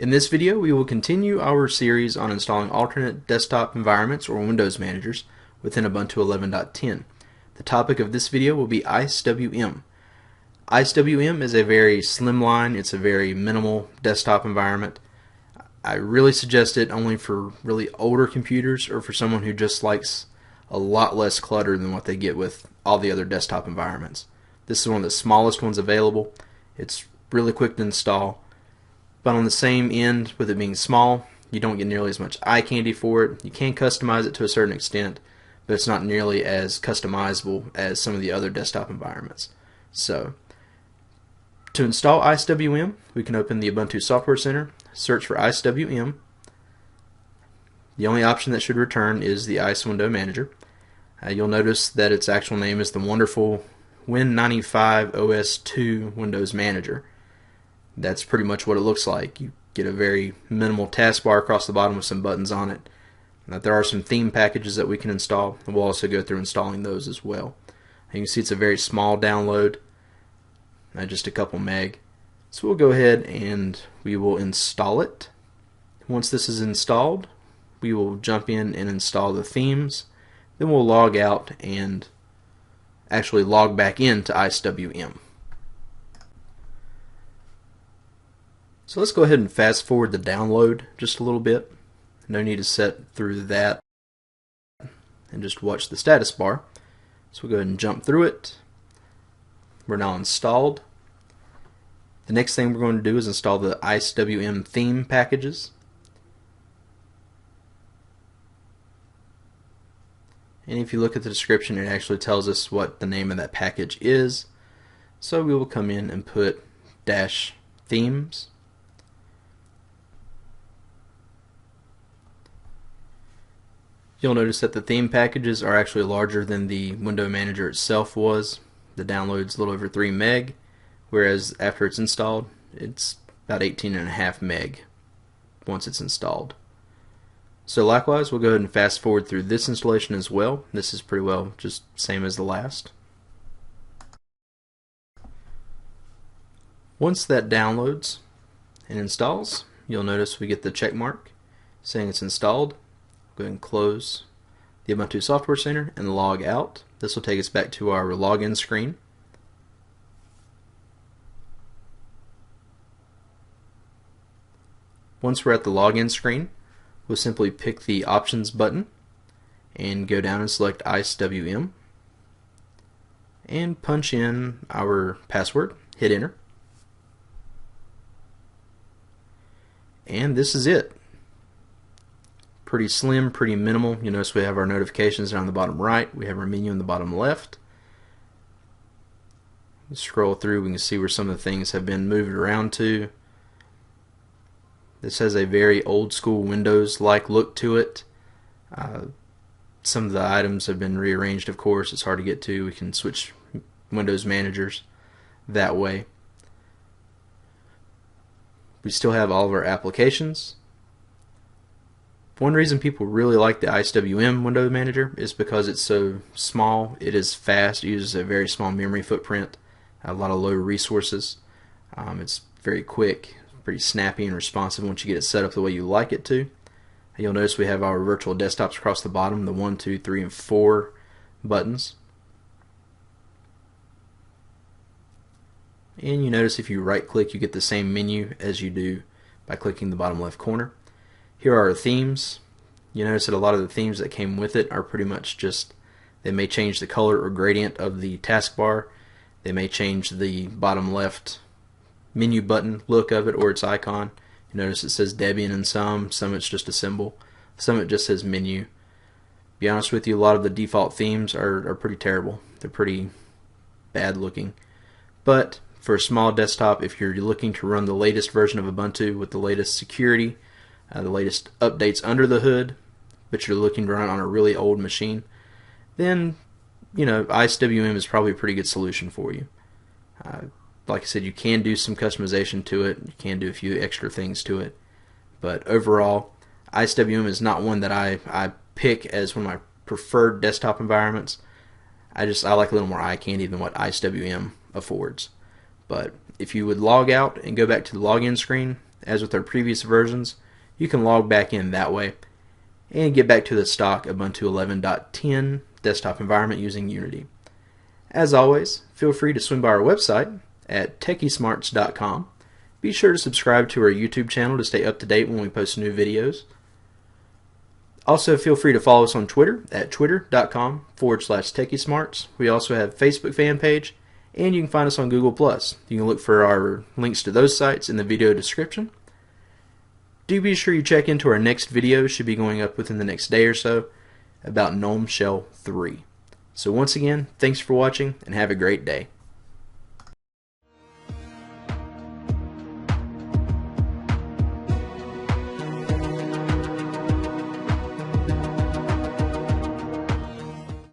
In this video, we will continue our series on installing alternate desktop environments or Windows managers within Ubuntu 11.10. The topic of this video will be IceWM. IceWM is a very slimline, it's a very minimal desktop environment. I really suggest it only for really older computers or for someone who just likes a lot less clutter than what they get with all the other desktop environments. This is one of the smallest ones available. It's really quick to install. But on the same end, with it being small, you don't get nearly as much eye candy for it. You can customize it to a certain extent, but it's not nearly as customizable as some of the other desktop environments. So, to install IceWM, we can open the Ubuntu Software Center, search for IceWM. The only option that should return is the Ice Window Manager. You'll notice that its actual name is the wonderful Win95 OS2 Windows Manager. That's pretty much what it looks like. You get a very minimal taskbar across the bottom with some buttons on it. Now, there are some theme packages that we can install, and we'll also go through installing those as well. And you can see it's a very small download, just a couple meg. So we'll go ahead and we will install it. Once this is installed, we will jump in and install the themes. Then we'll log out and actually log back into IceWM. So let's go ahead and fast forward the download just a little bit. No need to set through that and just watch the status bar. So we'll go ahead and jump through it. We're now installed. The next thing we're going to do is install the IceWM theme packages. And if you look at the description, it actually tells us what the name of that package is. So we will come in and put -themes. You'll notice that the theme packages are actually larger than the window manager itself was. The download's a little over 3 meg, whereas after it's installed, it's about 18.5 meg once it's installed. So likewise, we'll go ahead and fast forward through this installation as well. This is pretty well just same as the last. Once that downloads and installs, you'll notice we get the check mark saying it's installed. Go ahead and close the Ubuntu Software Center and log out. This will take us back to our login screen. Once we're at the login screen, we'll simply pick the Options button and go down and select IceWM and punch in our password. Hit enter. And this is it. Pretty slim, pretty minimal. You notice we have our notifications down the bottom right. We have our menu in the bottom left. Scroll through, we can see where some of the things have been moved around to. This has a very old school Windows-like look to it. Some of the items have been rearranged, of course. It's hard to get to. We can switch Windows managers that way. We still have all of our applications. One reason people really like the IceWM window manager is because it's so small. It is fast, it uses a very small memory footprint, a lot of low resources. It's very quick, pretty snappy and responsive once you get it set up the way you like it to. You'll notice we have our virtual desktops across the bottom, the 1, 2, 3, and 4 buttons. And you notice if you right click, you get the same menu as you do by clicking the bottom left corner. Here are our themes. You notice that a lot of the themes that came with it are pretty much just, they may change the color or gradient of the taskbar. They may change the bottom left menu button look of it or its icon. You notice it says Debian in some it's just a symbol, some it just says menu. To be honest with you, a lot of the default themes are pretty terrible. They're pretty bad looking. But for a small desktop, if you're looking to run the latest version of Ubuntu with the latest security, the latest updates under the hood, but you're looking to run on a really old machine, then IceWM is probably a pretty good solution for you. Like I said, you can do some customization to it, you can do a few extra things to it, but overall, IceWM is not one that I pick as one of my preferred desktop environments. I like a little more eye candy than what IceWM affords. But if you would log out and go back to the login screen, as with our previous versions, you can log back in that way and get back to the stock Ubuntu 11.10 desktop environment using Unity. As always, feel free to swing by our website at techiesmarts.com. Be sure to subscribe to our YouTube channel to stay up to date when we post new videos. Also, feel free to follow us on Twitter at twitter.com/techiesmarts. We also have a Facebook fan page, and you can find us on Google+. You can look for our links to those sites in the video description. Do be sure you check into our next video, should be going up within the next day or so, about GNOME Shell 3. So once again, thanks for watching, and have a great day.